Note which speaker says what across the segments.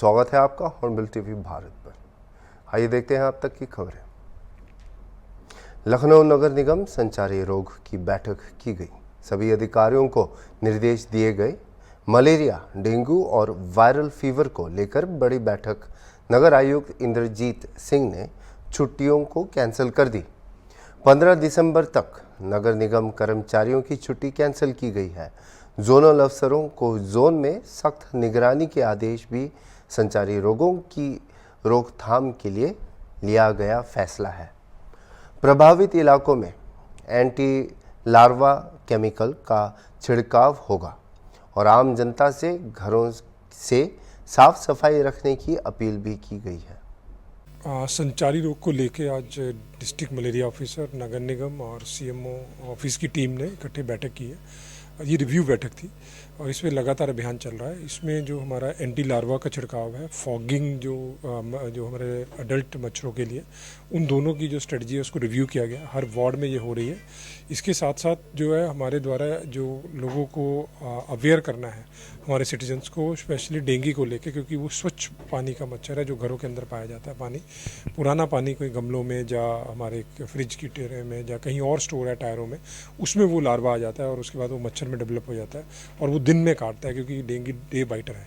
Speaker 1: स्वागत है आपका हॉर्नबिल टीवी भारत पर। आइए देखते हैं अब तक की खबरें। लखनऊ नगर निगम संचारी रोग की बैठक की गई। सभी अधिकारियों को निर्देश दिए गए। मलेरिया, डेंगू और वायरल फीवर को लेकर बड़ी बैठक। नगर आयुक्त इंद्रजीत सिंह ने छुट्टियों को कैंसिल कर दी। 15 दिसंबर तक नगर निगम कर्मचारियों की छुट्टी कैंसिल की गई है। जोनल अफसरों को जोन में सख्त निगरानी के आदेश भी। संचारी रोगों की रोकथाम के लिए लिया गया फैसला है। प्रभावित इलाकों में एंटी लार्वा केमिकल का छिड़काव होगा और आम जनता से घरों से साफ सफाई रखने की अपील भी की गई है।
Speaker 2: संचारी रोग को लेकर आज डिस्ट्रिक्ट मलेरिया ऑफिसर, नगर निगम और सीएमओ ऑफिस की टीम ने इकट्ठे बैठक की है। ये रिव्यू बैठक थी और इसमें लगातार अभियान चल रहा है। इसमें जो हमारा एंटी लार्वा का छिड़काव है, फॉगिंग जो हमारे अडल्ट मच्छरों के लिए, उन दोनों की जो स्ट्रेटजी है उसको रिव्यू किया गया। हर वार्ड में ये हो रही है। इसके साथ साथ जो है हमारे द्वारा जो लोगों को अवेयर करना है, हमारे सिटीजन्स को, स्पेशली डेंगू को लेके, क्योंकि वो स्वच्छ पानी का मच्छर है जो घरों के अंदर पाया जाता है। पानी, पुराना पानी कोई गमलों में या हमारे फ्रिज की टेरे में या कहीं और स्टोर है टायरों में, उसमें वो लार्वा आ जाता है और उसके बाद वो मच्छर में डेवलप हो जाता है और वो दिन में काटता है, क्योंकि डेंगू डे बाइटर है।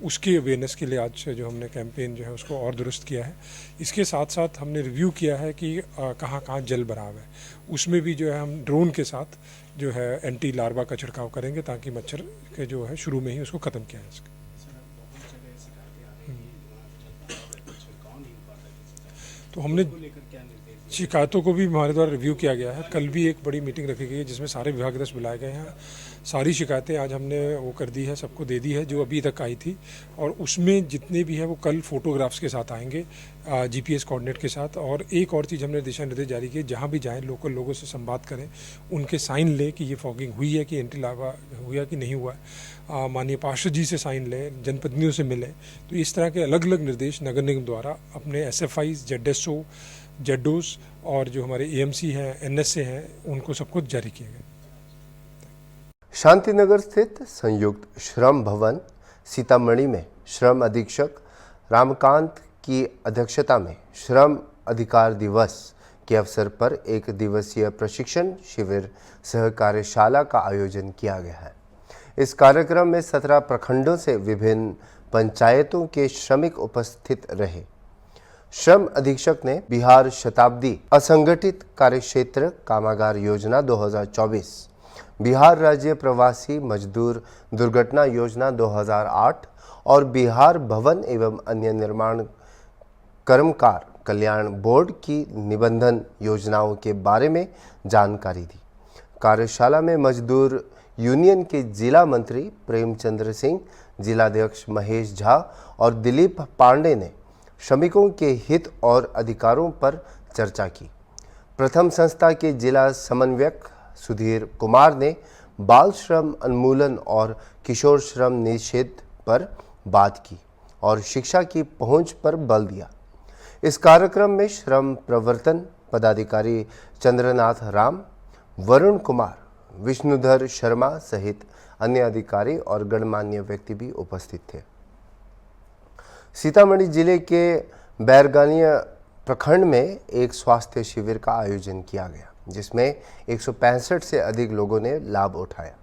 Speaker 2: उसके अवेयरनेस के लिए आज जो हमने कैंपेन जो है उसको और दुरुस्त किया है। इसके साथ साथ हमने रिव्यू किया है कि कहाँ कहाँ जल भराव है। उसमें भी जो है हम ड्रोन के साथ जो है एंटी लार्वा का छिड़काव करेंगे ताकि मच्छर के जो है शुरू में ही उसको ख़त्म किया जा सके। तो हमने शिकायतों को भी हमारे द्वारा रिव्यू किया गया है। कल भी एक बड़ी मीटिंग रखी गई है जिसमें सारे विभागाध्यक्ष बुलाए गए हैं। सारी शिकायतें आज हमने वो कर दी है, सबको दे दी है जो अभी तक आई थी, और उसमें जितने भी है वो कल फोटोग्राफ्स के साथ आएंगे, जीपीएस कोऑर्डिनेट के साथ। और एक और चीज़ हमने दिशा निर्देश जारी किए, जहाँ भी जाएँ लोकल लोगों से संवाद करें, उनके साइन लें कि ये फॉगिंग हुई है, कि एंटी लार्वा हुआ कि नहीं हुआ है। माननीय पार्षद जी से साइन लें, जनप्रतिनिधियों से मिलें। तो इस तरह के अलग अलग निर्देश नगर निगम द्वारा अपने SFIs, ZSO, जेडोस और जो हमारे AMC हैं, NSA हैं, उनको सबको जारी किए गए।
Speaker 1: शांतिनगर स्थित संयुक्त श्रम भवन सीतामढ़ी में श्रम अधीक्षक रामकांत की अध्यक्षता में श्रम अधिकार दिवस के अवसर पर एक दिवसीय प्रशिक्षण शिविर सह कार्यशाला का आयोजन किया गया है। इस कार्यक्रम में 17 प्रखंडों से विभिन्न पंचायतों के श्रमिक उपस्थित रहे। श्रम अधीक्षक ने बिहार शताब्दी असंगठित कार्यक्षेत्र कामगार योजना 2024, बिहार राज्य प्रवासी मजदूर दुर्घटना योजना 2008 और बिहार भवन एवं अन्य निर्माण कर्मकार कल्याण बोर्ड की निबंधन योजनाओं के बारे में जानकारी दी। कार्यशाला में मजदूर यूनियन के जिला मंत्री प्रेमचंद्र सिंह, जिलाध्यक्ष महेश झा और दिलीप पांडे ने श्रमिकों के हित और अधिकारों पर चर्चा की। प्रथम संस्था के जिला समन्वयक सुधीर कुमार ने बाल श्रम उन्मूलन और किशोर श्रम निषेध पर बात की और शिक्षा की पहुंच पर बल दिया। इस कार्यक्रम में श्रम प्रवर्तन पदाधिकारी चंद्रनाथ राम, वरुण कुमार, विष्णुधर शर्मा सहित अन्य अधिकारी और गणमान्य व्यक्ति भी उपस्थित थे। सीतामढ़ी जिले के बैरगनिया प्रखंड में एक स्वास्थ्य शिविर का आयोजन किया गया, जिसमें 165 से अधिक लोगों ने लाभ उठाया।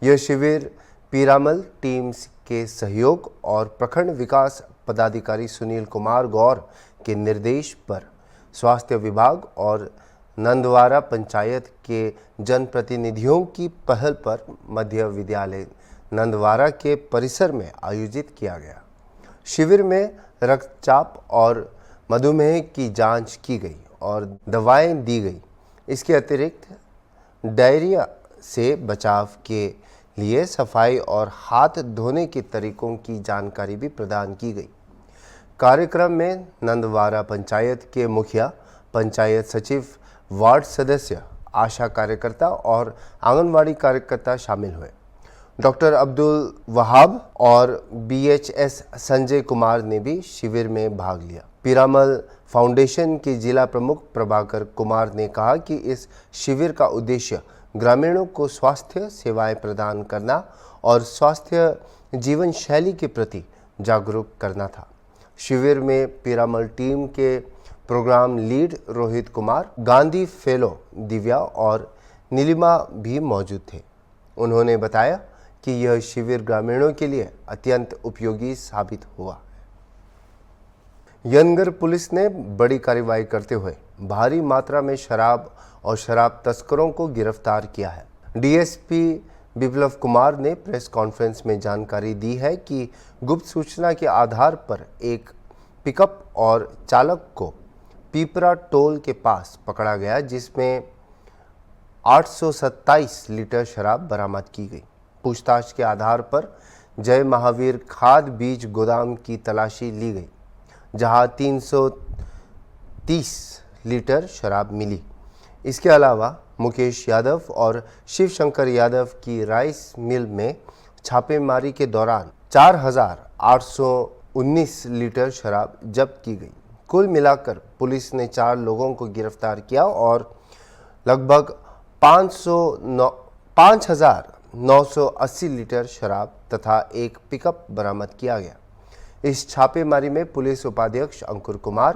Speaker 1: यह शिविर पीरामल टीम के सहयोग और प्रखंड विकास पदाधिकारी सुनील कुमार गौर के निर्देश पर स्वास्थ्य विभाग और नंदवारा पंचायत के जनप्रतिनिधियों की पहल पर मध्य विद्यालय नंदवारा के परिसर में आयोजित किया गया। शिविर में रक्तचाप और मधुमेह की जांच की गई और दवाएं दी गई। इसके अतिरिक्त डायरिया से बचाव के लिए सफाई और हाथ धोने के तरीकों की जानकारी भी प्रदान की गई। कार्यक्रम में नंदवारा पंचायत के मुखिया, पंचायत सचिव, वार्ड सदस्य, आशा कार्यकर्ता और आंगनवाड़ी कार्यकर्ता शामिल हुए। डॉक्टर अब्दुल वहाब और BHS संजय कुमार ने भी शिविर में भाग लिया। पीरामल फाउंडेशन के जिला प्रमुख प्रभाकर कुमार ने कहा कि इस शिविर का उद्देश्य ग्रामीणों को स्वास्थ्य सेवाएं प्रदान करना और स्वास्थ्य जीवन शैली के प्रति जागरूक करना था। शिविर में पिरामल टीम के programme lead Rohit Kumar, Gandhi fellow Divya और नीलिमा भी मौजूद थे। उन्होंने बताया कि यह शिविर ग्रामीणों के लिए अत्यंत उपयोगी साबित हुआ। यनगर पुलिस ने बड़ी कार्रवाई करते हुए भारी मात्रा में शराब और शराब तस्करों को गिरफ्तार किया है। डीएसपी बिप्लव कुमार ने प्रेस कॉन्फ्रेंस में जानकारी दी है कि गुप्त सूचना के आधार पर एक पिकअप और चालक को पीपरा टोल के पास पकड़ा गया, जिसमें 827 लीटर शराब बरामद की गई। पूछताछ के आधार पर जय महावीर खाद बीज गोदाम की तलाशी ली गई, जहां 330 लीटर शराब मिली। इसके अलावा मुकेश यादव और शिव शंकर यादव की राइस मिल में छापेमारी के दौरान 4,819 लीटर शराब जब्त की गई। कुल मिलाकर पुलिस ने 4 लोगों को गिरफ्तार किया और लगभग 5,980 लीटर शराब तथा एक पिकअप बरामद किया गया। इस छापेमारी में पुलिस उपाध्यक्ष अंकुर कुमार,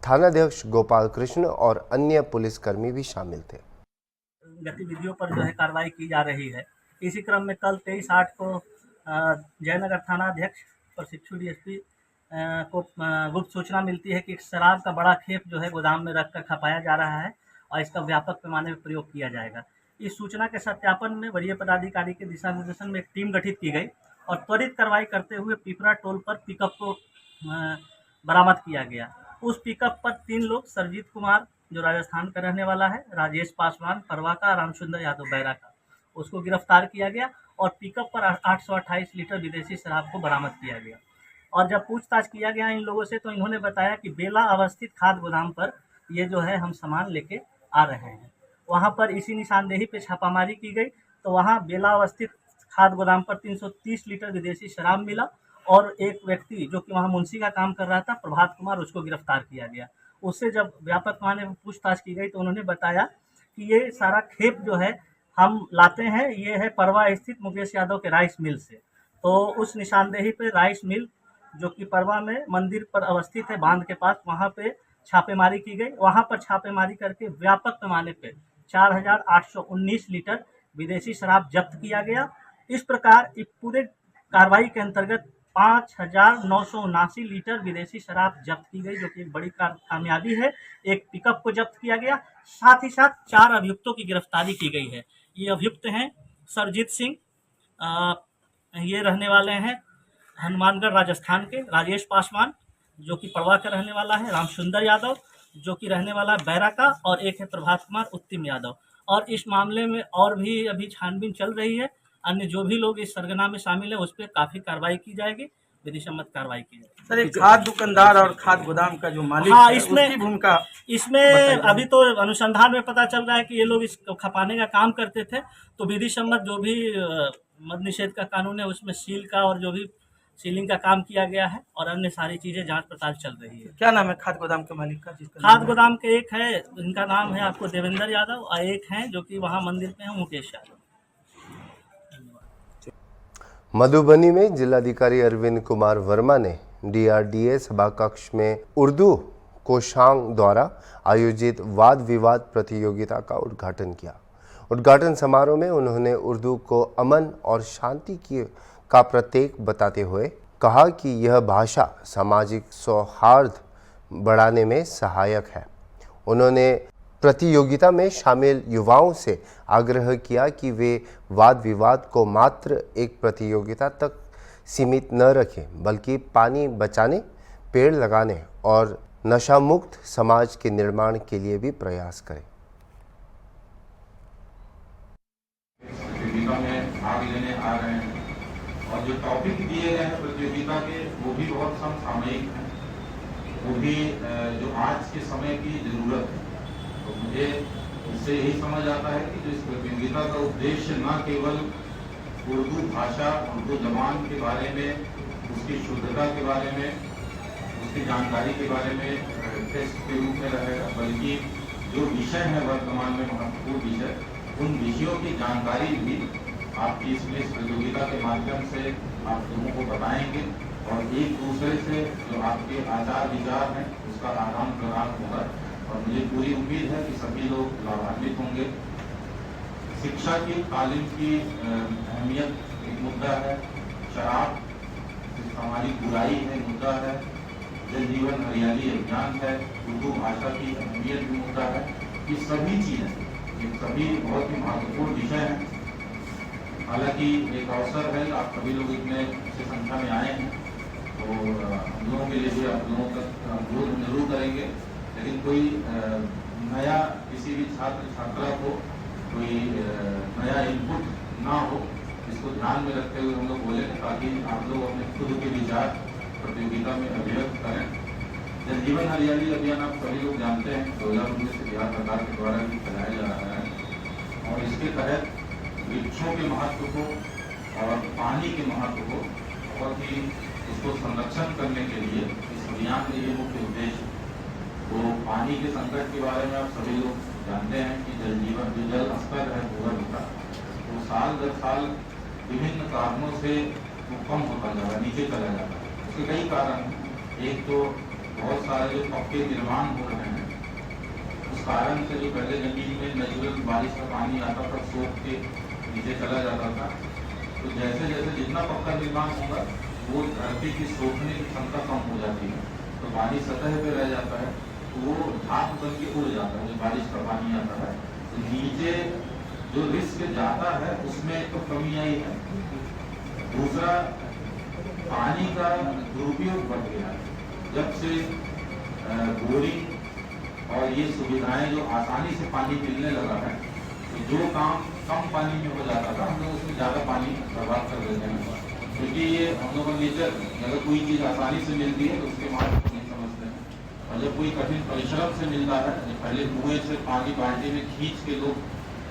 Speaker 1: थानाध्यक्ष गोपाल कृष्ण और अन्य पुलिसकर्मी भी शामिल थे।
Speaker 3: गतिविधियों पर जो है कार्रवाई की जा रही है। इसी क्रम में कल 23/8 को जयनगर थानाध्यक्ष प्रशिक्षु डीएसपी को गुप्त सूचना मिलती है कि एक शराब का बड़ा खेप जो है गोदाम में रखकर खपाया जा रहा है और इसका व्यापक पैमाने पर प्रयोग किया जाएगा। इस सूचना के सत्यापन में वरीय पदाधिकारी के दिशा निर्देशन में एक टीम गठित की गई और त्वरित कार्रवाई करते हुए पीपरा टोल पर पिकअप को बरामद किया गया। उस पिकअप पर 3 लोग, सरजीत कुमार जो राजस्थान का रहने वाला है, राजेश पासवान परवा का, रामसुंदर यादव बैरा का, उसको गिरफ्तार किया गया और पिकअप पर 828 लीटर विदेशी शराब को बरामद किया गया। और जब पूछताछ किया गया इन लोगों से तो इन्होंने बताया कि बेला अवस्थित खाद गोदाम पर ये जो है हम सामान लेके आ रहे हैं। वहाँ पर इसी निशानदेही पे छापामारी की गई तो वहाँ बेला अवस्थित खाद गोदाम पर 330 लीटर विदेशी शराब मिला और एक व्यक्ति जो कि वहाँ मुंशी का काम कर रहा था, प्रभात कुमार, उसको गिरफ्तार किया गया। उससे जब व्यापक पैमाने पर पूछताछ की गई तो उन्होंने बताया कि ये सारा खेप जो है हम लाते हैं, ये है परवा स्थित मुकेश यादव के राइस मिल से। तो उस निशानदेही पे राइस मिल जो कि परवा में मंदिर पर अवस्थित है, बांध के पास, वहाँ पे छापेमारी की गई। वहाँ पर छापेमारी करके व्यापक पैमाने पे 4,819 लीटर विदेशी शराब जब्त किया गया। इस प्रकार इस पूरे कार्रवाई के अंतर्गत 5,979 लीटर विदेशी शराब जब्त की गई, जो कि एक बड़ी कामयाबी है। एक पिकअप को जब्त किया गया, साथ ही साथ 4 अभियुक्तों की गिरफ्तारी की गई है। ये अभियुक्त हैं सरजीत सिंह, ये रहने वाले हैं हनुमानगढ़ राजस्थान के, राजेश पासवान जो कि परवा का रहने वाला है, रामसुंदर यादव जो कि रहने वाला है बैरा का, और एक है प्रभात कुमार उत्तिम यादव। और इस मामले में और भी अभी छानबीन चल रही है। अन्य जो भी लोग इस सरगना में शामिल है उस पर काफ़ी कार्रवाई की जाएगी, विधि सम्मत कार्रवाई की जाएगी।
Speaker 4: सर, एक खाद दुकानदार और खाद गोदाम का जो मालिक
Speaker 3: हाँ,
Speaker 4: है,
Speaker 3: इसमें
Speaker 4: उसकी भूमिका
Speaker 3: इसमें अभी तो अनुसंधान में पता चल रहा है कि ये लोग इस खपाने का काम करते थे। तो विधि सम्मत जो भी मद निषेध का कानून है उसमें सील का और जो भी सीलिंग का काम किया गया है और अन्य सारी चीजें जांच पड़ताल चल रही है।
Speaker 4: क्या नाम है खाद गोदाम के मालिक का? जिसका
Speaker 3: खाद गोदाम के एक है, इनका नाम है आपको देवेंद्र यादव, और एक है जो कि वहाँ मंदिर पे है, मुकेश यादव।
Speaker 1: मधुबनी में जिलाधिकारी अरविंद कुमार वर्मा ने डीआरडीए सभा कक्ष में उर्दू कोषांग द्वारा आयोजित वाद विवाद प्रतियोगिता का उद्घाटन किया। उद्घाटन समारोह में उन्होंने उर्दू को अमन और शांति का प्रतीक बताते हुए कहा कि यह भाषा सामाजिक सौहार्द बढ़ाने में सहायक है। उन्होंने प्रतियोगिता में शामिल युवाओं से आग्रह किया कि वे वाद विवाद को मात्र एक प्रतियोगिता तक सीमित न रखें, बल्कि पानी बचाने, पेड़ लगाने और नशा मुक्त समाज के निर्माण के लिए भी प्रयास करें।
Speaker 5: प्रतियोगिता में भाग लेने आ रहे हैं और जो टॉपिक दिए गए हैं प्रतियोगिता के वो भी बहुत समसामयिक हैं, वो भी जो आज के समय की जरूरत है। तो मुझे इससे यही समझ आता है कि जो इस प्रतियोगिता का उद्देश्य न केवल उर्दू भाषा, उर्दू जबान के बारे में, उसकी शुद्धता के बारे में, उसकी जानकारी के बारे में टेस्ट के रूप में रहेगा, बल्कि जो विषय है वर्तमान में महत्वपूर्ण विषय, उन विषयों की जानकारी भी आपकी इस प्रतियोगिता के माध्यम से आप लोगों को बताएंगे और एक दूसरे से जो आपके आचार विचार हैं उसका आदान प्रदान होगा और मुझे पूरी उम्मीद है कि सभी लोग लाभान्वित होंगे। शिक्षा की तालीम की अहमियत एक मुद्दा है, शराब सामाजिक बुराई है मुद्दा है, जल जीवन हरियाली अभियान है, उर्दू भाषा की अहमियत भी मुद्दा है। ये सभी चीज़ें, ये सभी बहुत ही महत्वपूर्ण विषय हैं। हालांकि एक अवसर है, आप सभी लोग इतने अच्छी संख्या में आए हैं, तो हम लोगों के लिए भी आप लोगों तक अनुरोध जरूर करेंगे। लेकिन कोई नया किसी भी छात्र छात्रा को कोई नया इनपुट ना हो, इसको ध्यान में रखते हुए हम लोग बोले ताकि आप लोग अपने खुद के विचार प्रतियोगिता में अभिव्यक्त करें। जल जीवन हरियाली अभियान आप सभी लोग जानते हैं 2019 से बिहार सरकार के द्वारा भी चलाया जा रहा है और इसके तहत वृक्षों के महत्व को और पानी के महत्व को बहुत ही उसको संरक्षण करने के लिए इस अभियान में ये मुख्य उद्देश्य है। तो पानी के संकट के बारे में आप सभी लोग जानते हैं कि जल जीवन जो जल स्तर है भूगर्भ का, तो साल दर साल विभिन्न कारणों से वो कम होता जा रहा है, नीचे चला जाता है। उसके कई कारण हैं। एक तो बहुत सारे जो पक्के निर्माण हो रहे हैं, उस कारण से जो पहले जमीन में नेचुरल बारिश का पानी आता था सोख के नीचे चला जाता था, तो जैसे जैसे जितना पक्का निर्माण होगा वो धरती की सोखने की क्षमता कम हो जाती है, तो पानी सतह पे रह जाता है, तो वो झाग बन के उड़ जाता है। जो बारिश का पानी आता है तो नीचे जो रिस्क जाता है उसमें तो कमी आई है। दूसरा, पानी का दुरुपयोग बढ़ गया है। जब से बोरिंग और ये सुविधाएं जो आसानी से पानी मिलने लगा है, तो जो काम कम पानी में हो जाता था हम लोग उसमें ज़्यादा पानी बर्बाद कर देते हैं, क्योंकि ये हम लोग का नेचर, अगर कोई चीज़ आसानी से मिलती है तो उसके महत्व को नहीं समझते हैं। और जब कोई कठिन परिश्रम से मिलता है, पहले कुएं से पानी बाल्टी में खींच के लोग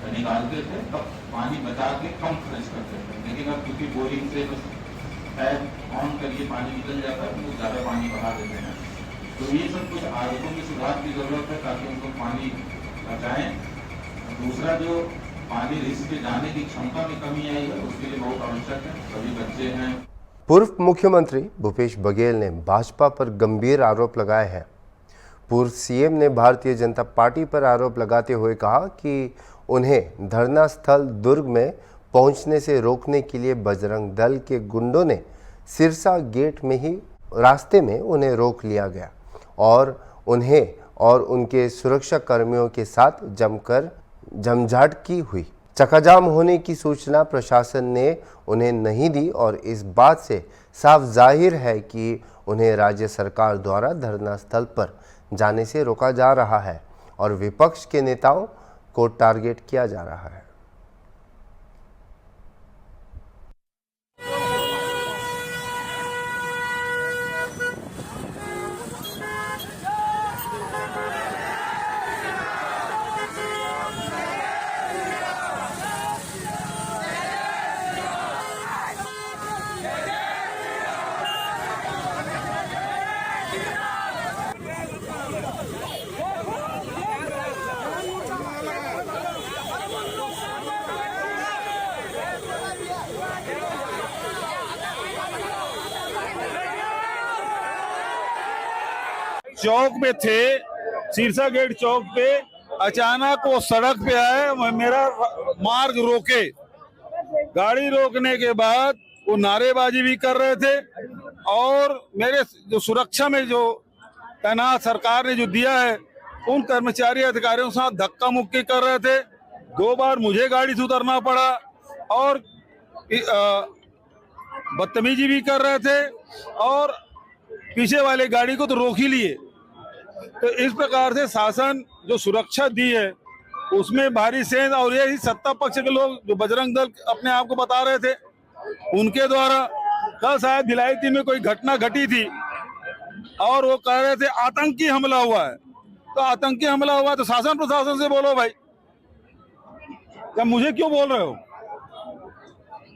Speaker 5: निकालते थे, तब पानी बचा के कम खर्च करते थे। लेकिन अब क्योंकि बोरिंग से बस टैप ऑन करके पानी निकल जाता है, तो ज़्यादा पानी बहा देते हैं। तो ये सब कुछ आदतों में सुधार की जरूरत है ताकि उनको पानी बचाएं। दूसरा, जो पानी रिस्क के जाने की क्षमता में कमी आई है, उसके लिए बहुत आवश्यक है। सभी बच्चे हैं।
Speaker 1: पूर्व मुख्यमंत्री भूपेश बघेल ने भाजपा पर गंभीर आरोप लगाए हैं। पूर्व सीएम ने भारतीय जनता पार्टी पर आरोप लगाते हुए कहा कि उन्हें धरना स्थल दुर्ग में पहुंचने से रोकने के लिए बजरंग दल के गुंडों ने सिरसा गेट में ही रास्ते में उन्हें रोक लिया गया और उन्हें और उनके सुरक्षा कर्मियों के साथ जमकर झंझाट की हुई। चक्काजाम होने की सूचना प्रशासन ने उन्हें नहीं दी और इस बात से साफ जाहिर है कि उन्हें राज्य सरकार द्वारा धरना स्थल पर जाने से रोका जा रहा है और विपक्ष के नेताओं को टारगेट किया जा रहा है।
Speaker 6: चौक पे थे, सिरसा गेट चौक पे, अचानक वो सड़क पे आए, मेरा मार्ग रोके। गाड़ी रोकने के बाद वो नारेबाजी भी कर रहे थे और मेरे जो सुरक्षा में जो तैनात सरकार ने जो दिया है उन कर्मचारी अधिकारियों के साथ धक्का मुक्की कर रहे थे। 2 बार मुझे गाड़ी से उतरना पड़ा और बदतमीजी भी कर रहे थे और पीछे वाले गाड़ी को तो रोक ही लिए। तो इस प्रकार से शासन जो सुरक्षा दी है उसमें भारी सेंध और यही सत्ता पक्ष के लोग जो बजरंग दल अपने आप को बता रहे थे उनके द्वारा कल शायद भिलायती में कोई घटना घटी थी और वो कह रहे थे आतंकी हमला हुआ है। तो आतंकी हमला हुआ तो शासन प्रशासन से बोलो भाई, क्या मुझे क्यों बोल रहे हो?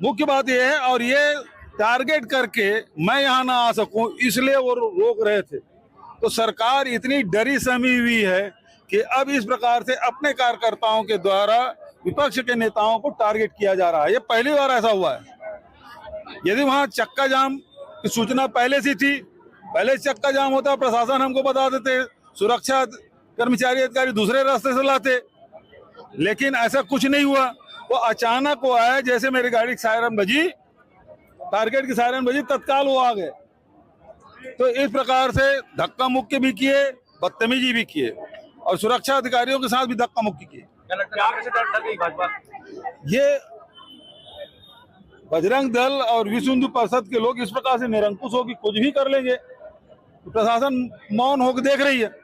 Speaker 6: मुख्य बात यह है और ये टारगेट करके मैं यहाँ ना आ सकूं इसलिए वो रोक रहे थे। तो सरकार इतनी डरी सहमी हुई है कि अब इस प्रकार से अपने कार्यकर्ताओं के द्वारा विपक्ष के नेताओं को टारगेट किया जा रहा है। ये पहली बार ऐसा हुआ है। यदि वहाँ चक्का जाम की सूचना पहले से थी, पहले चक्का जाम होता, प्रशासन हमको बता देते, सुरक्षा कर्मचारी अधिकारी दूसरे रास्ते से लाते, लेकिन ऐसा कुछ नहीं हुआ। वो अचानक वो आया, जैसे मेरी गाड़ी की सायरन बजी, टारगेट की सायरन बजी, तत्काल वो आ गए। तो इस प्रकार से धक्का मुक्की भी किए, बदतमीजी भी किए और सुरक्षा अधिकारियों के साथ भी धक्का मुक्की की। ये बजरंग दल और विश्व हिंदू परिषद के लोग इस प्रकार से निरंकुश होकर कुछ भी कर लेंगे, तो प्रशासन मौन होकर देख रही है।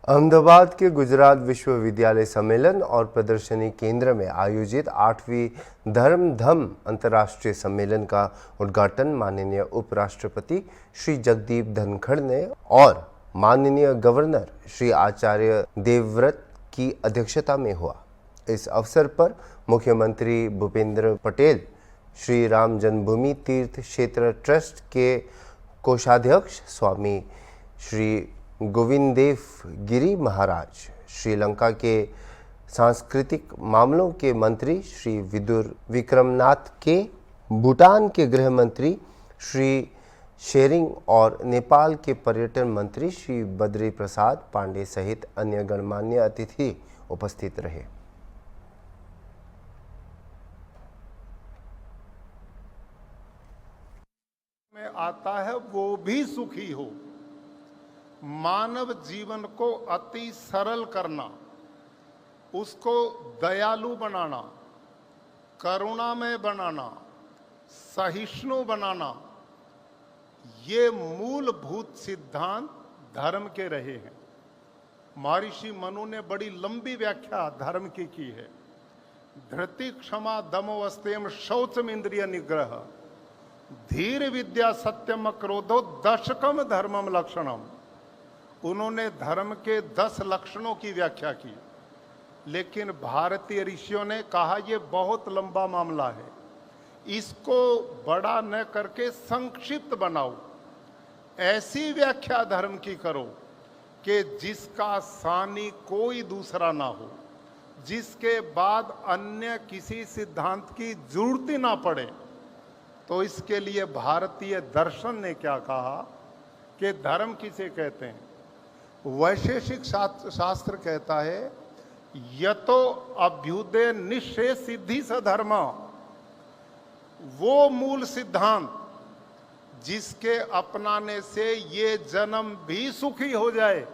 Speaker 1: अहमदाबाद के गुजरात विश्वविद्यालय सम्मेलन और प्रदर्शनी केंद्र में आयोजित 8वीं धर्म धम अंतर्राष्ट्रीय सम्मेलन का उद्घाटन माननीय उपराष्ट्रपति श्री जगदीप धनखड़ ने और माननीय गवर्नर श्री आचार्य देवव्रत की अध्यक्षता में हुआ। इस अवसर पर मुख्यमंत्री भूपेंद्र पटेल, श्री राम जन्मभूमि तीर्थ क्षेत्र ट्रस्ट के कोषाध्यक्ष स्वामी श्री गोविंदेव गिरी महाराज, श्रीलंका के सांस्कृतिक मामलों के मंत्री श्री विदुर विक्रमनाथ के, भूटान के गृह मंत्री श्री शेरिंग और नेपाल के पर्यटन मंत्री श्री बद्री प्रसाद पांडे सहित अन्य गणमान्य अतिथि उपस्थित रहे।
Speaker 7: में आता है वो भी सुखी हो। मानव जीवन को अति सरल करना, उसको दयालु बनाना, करुणामय बनाना, सहिष्णु बनाना, ये मूलभूत सिद्धांत धर्म के रहे हैं। महर्षि मनु ने बड़ी लंबी व्याख्या धर्म की है। धृति क्षमा दमोवस्तेम शौचम इंद्रिय निग्रह धीर विद्या सत्यम क्रोधो दशकम धर्मम लक्षणम। उन्होंने धर्म के 10 लक्षणों की व्याख्या की, लेकिन भारतीय ऋषियों ने कहा यह बहुत लंबा मामला है, इसको बड़ा न करके संक्षिप्त बनाओ, ऐसी व्याख्या धर्म की करो कि जिसका सानी कोई दूसरा ना हो, जिसके बाद अन्य किसी सिद्धांत की जरूरत ही ना पड़े। तो इसके लिए भारतीय दर्शन ने क्या कहा कि धर्म किसे कहते हैं। वैशेषिक शास्त्र कहता है यतो अभ्युदय निश्चय सिद्धि स धर्म, वो मूल सिद्धांत जिसके अपनाने से ये जन्म भी सुखी हो जाए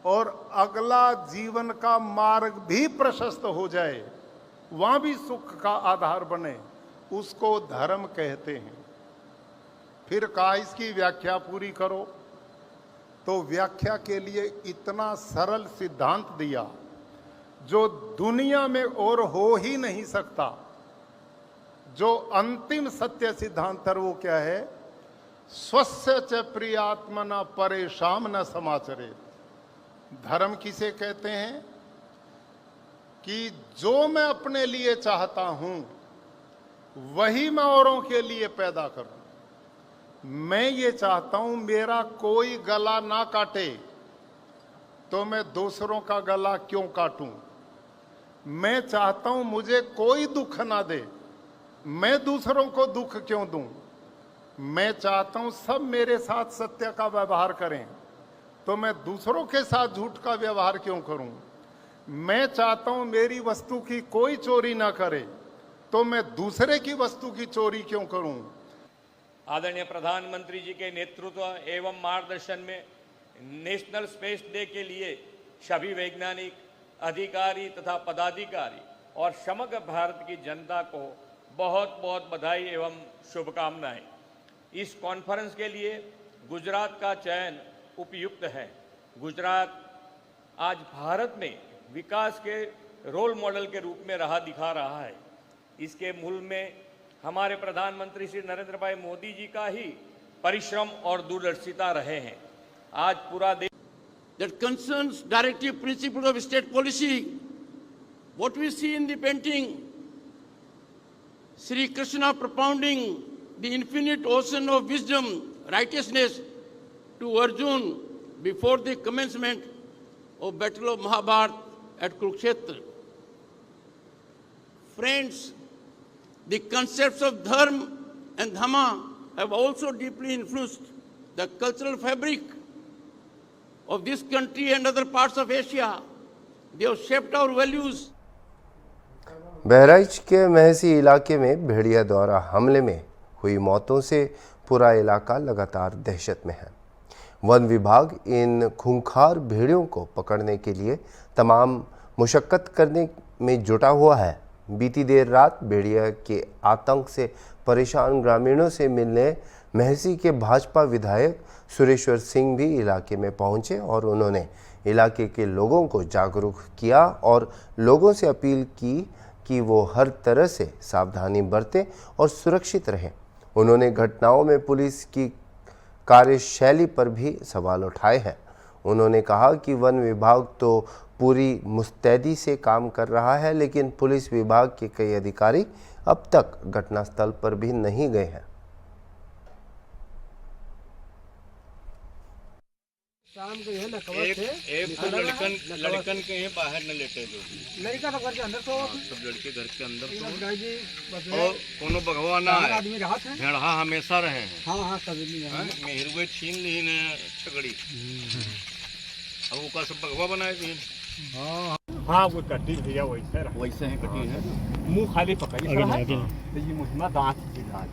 Speaker 7: और अगला जीवन का मार्ग भी प्रशस्त हो जाए, वहां भी सुख का आधार बने, उसको धर्म कहते हैं। फिर कहा इसकी व्याख्या पूरी करो, तो व्याख्या के लिए इतना सरल सिद्धांत दिया जो दुनिया में और हो ही नहीं सकता। जो अंतिम सत्य सिद्धांत है वो क्या है? स्वस्य च प्रियात्मना परेशान न समाचरे। धर्म किसे कहते हैं कि जो मैं अपने लिए चाहता हूं वही मैं औरों के लिए पैदा करूं। मैं ये चाहता हूं मेरा कोई गला ना काटे, तो मैं दूसरों का गला क्यों काटूं? मैं चाहता हूं मुझे कोई दुख ना दे, मैं दूसरों को दुख क्यों दूं? मैं चाहता हूं सब मेरे साथ सत्य का व्यवहार करें, तो मैं दूसरों के साथ झूठ का व्यवहार क्यों करूं? मैं चाहता हूं मेरी वस्तु की कोई चोरी ना करे, तो मैं दूसरे की वस्तु की चोरी क्यों करूं?
Speaker 8: आदरणीय प्रधानमंत्री जी के नेतृत्व एवं मार्गदर्शन में नेशनल स्पेस डे के लिए सभी वैज्ञानिक, अधिकारी तथा पदाधिकारी और समग्र भारत की जनता को बहुत बहुत बधाई एवं शुभकामनाएं। इस कॉन्फ्रेंस के लिए गुजरात का चयन उपयुक्त है। गुजरात आज भारत में विकास के रोल मॉडल के रूप में राह दिखा रहा है। इसके मूल में हमारे प्रधानमंत्री श्री नरेंद्र भाई मोदी जी का ही परिश्रम और दूरदर्शिता रहे हैं। आज पूरा देश
Speaker 9: that concerns directive principle of state policy, what we see in the painting, Sri Krishna propounding the infinite ocean of wisdom, righteousness to Arjun before the commencement of Battle of Mahabharata at Kurukshetra. Friends, the concepts of dharma and dhamma have also deeply influenced the cultural fabric of this country and other parts of Asia. They have shaped our values.
Speaker 1: Bahraich के महसी इलाके में भेड़िया द्वारा हमले में हुई मौतों से पूरा इलाका लगातार दहशत में है। वन विभाग इन खूंखार भेड़ियों को पकड़ने के लिए तमाम मुशक्कत करने में जुटा हुआ है। बीती देर रात भेड़िया के आतंक से परेशान ग्रामीणों से मिलने महसी के भाजपा विधायक सुरेश्वर सिंह भी इलाके में पहुंचे और उन्होंने इलाके के लोगों को जागरूक किया और लोगों से अपील की कि वो हर तरह से सावधानी बरतें और सुरक्षित रहें। उन्होंने घटनाओं में पुलिस की कार्यशैली पर भी सवाल उठाए हैं। उन्होंने कहा कि वन विभाग तो पूरी मुस्तैदी से काम कर रहा है, लेकिन पुलिस विभाग के कई अधिकारी अब तक घटनास्थल पर भी नहीं गए हैं।
Speaker 9: एक तो लड़कन के हैं बाहर न लेटे दो
Speaker 4: लड़का तो घर के अंदर तो
Speaker 9: सब लड़के घर के अंदर तो और कोनो भगवा ना है भेड़ा हमेशा रहे हैं।
Speaker 4: हाँ कभी
Speaker 9: मेहरुए छीन ली ने छगड़ी अब वो का सब भगवा बनाए दी।
Speaker 10: हाँ वो कटी भैया वैसे
Speaker 9: है कटी है।
Speaker 10: मुंह खाली पकड़ी है तो ये मुँह में दांत दिखा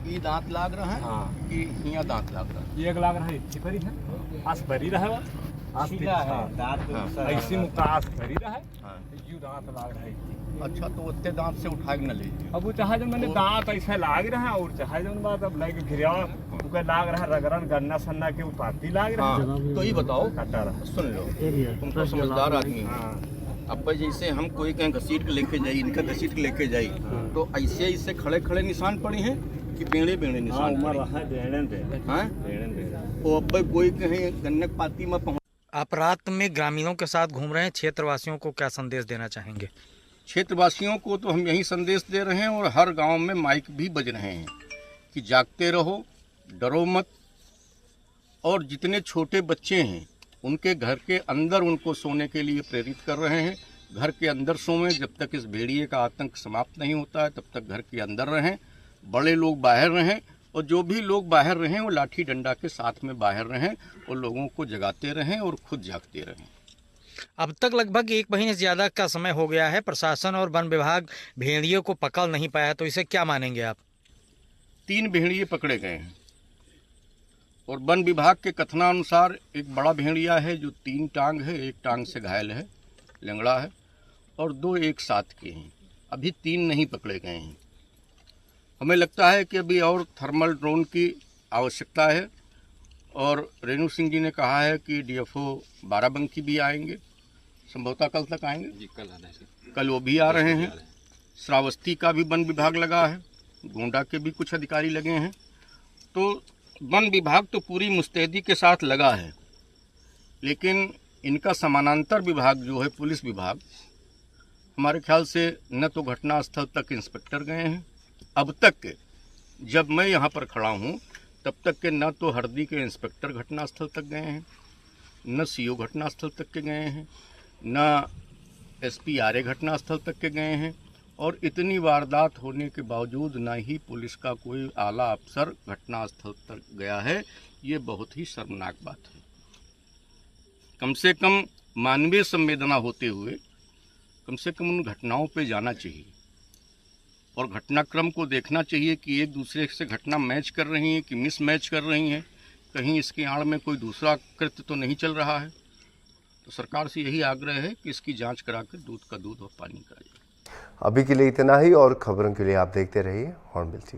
Speaker 9: ये दांत लाग रहा है।
Speaker 10: हाँ
Speaker 9: कि हिया दांत लाग रहा है।
Speaker 10: ये एक लाग रहा है चिपरी है आस भरी रहा है आस दांत ऐसी मुक्का आस भरी रहा है यू दांत लाग रहा है।
Speaker 9: अच्छा तो उतने दांत से उठा के न ले
Speaker 10: अब वो चाहे जब मैंने दांत ऐसा लाग रहा है और चाहे जब बात अब लाग घिरिया उनका लाग रहा है रगड़न गन्ना सन्ना के उतारती लाग रहा है।
Speaker 9: तो ये बताओ
Speaker 10: कटा रहा
Speaker 9: सुन लो तुम तो समझदार आदमी हो। अब जैसे हम कोई कहीं घसीट के लेके जाए इनका घसीट के लेके जाए तो ऐसे ऐसे खड़े खड़े निशान पड़े हैं कि बेड़े बेड़े निशान वो अब कोई कहीं गन्नक पाती में पहुंच।
Speaker 11: आप रात में ग्रामीणों के साथ घूम रहे हैं, क्षेत्रवासियों को क्या संदेश देना चाहेंगे?
Speaker 9: क्षेत्रवासियों को तो हम यही संदेश दे रहे हैं और हर गांव में माइक भी बज रहे हैं कि जागते रहो, डरो मत। और जितने छोटे बच्चे हैं उनके घर के अंदर उनको सोने के लिए प्रेरित कर रहे हैं। घर के अंदर सोएं, जब तक इस भेड़िए का आतंक समाप्त नहीं होता है तब तक घर के अंदर रहें। बड़े लोग बाहर रहें और जो भी लोग बाहर रहें वो लाठी डंडा के साथ में बाहर रहें और लोगों को जगाते रहें और खुद जागते रहें।
Speaker 11: अब तक लगभग 1 महीने से ज़्यादा का समय हो गया है, प्रशासन और वन विभाग भेड़ियों को पकड़ नहीं पाया, तो इसे क्या मानेंगे आप?
Speaker 9: 3 भेड़िए पकड़े गए हैं और वन विभाग के कथनानुसार एक बड़ा भेड़िया है जो 3 टांग है, 1 टांग से घायल है, लंगड़ा है, और 2 एक साथ के हैं। अभी 3 नहीं पकड़े गए हैं। हमें लगता है कि अभी और थर्मल ड्रोन की आवश्यकता है और रेणु सिंह जी ने कहा है कि डीएफओ बाराबंकी भी आएंगे, संभवतः कल तक आएंगे जी। कल वो भी आ रहे हैं। श्रावस्ती का भी वन विभाग लगा है, गोंडा के भी कुछ अधिकारी लगे हैं। तो वन विभाग तो पूरी मुस्तैदी के साथ लगा है, लेकिन इनका समानांतर विभाग जो है पुलिस विभाग, हमारे ख्याल से न तो घटनास्थल तक इंस्पेक्टर गए हैं अब तक के। जब मैं यहाँ पर खड़ा हूँ तब तक के न तो हरदी के इंस्पेक्टर घटनास्थल तक गए हैं, न सीओ घटनास्थल तक के गए हैं, न एसपी आरए घटनास्थल तक के गए हैं। और इतनी वारदात होने के बावजूद न ही पुलिस का कोई आला अफसर घटनास्थल तक गया है। ये बहुत ही शर्मनाक बात है। कम से कम मानवीय संवेदना होते हुए कम से कम उन घटनाओं पे जाना चाहिए और घटनाक्रम को देखना चाहिए कि एक दूसरे से घटना मैच कर रही हैं कि मिस मैच कर रही हैं, कहीं इसके आड़ में कोई दूसरा कृत्य तो नहीं चल रहा है। तो सरकार से यही आग्रह है कि इसकी जांच करा कर दूध का दूध और पानी का।
Speaker 1: अभी के लिए इतना ही और खबरों के लिए आप देखते रहिए हॉर्नबिल TV।